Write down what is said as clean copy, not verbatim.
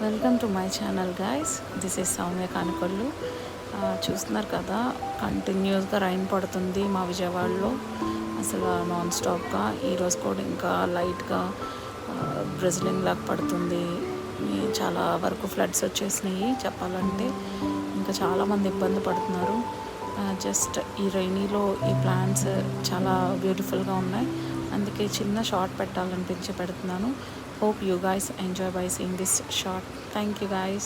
Welcome to my channel guys. This is Soumya Kanikollu. చూస్తున్నారు కదా, కంటిన్యూస్గా రైన్ పడుతుంది మా విజయవాడలో, అసలు నాన్ స్టాప్గా. ఈరోజు కూడా ఇంకా లైట్గా బ్రెజిలింగ్ లాగా పడుతుంది. చాలా వరకు ఫ్లడ్స్ వచ్చేసినాయి చెప్పాలంటే. ఇంకా చాలామంది ఇబ్బంది పడుతున్నారు. జస్ట్ ఈ రైనీలో ఈ ప్లాంట్స్ చాలా బ్యూటిఫుల్గా ఉన్నాయి, అందుకే చిన్న షార్ట్ పెట్టాలనిపించి పెడుతున్నాను. Hope you guys enjoy by seeing this short. Thank you guys.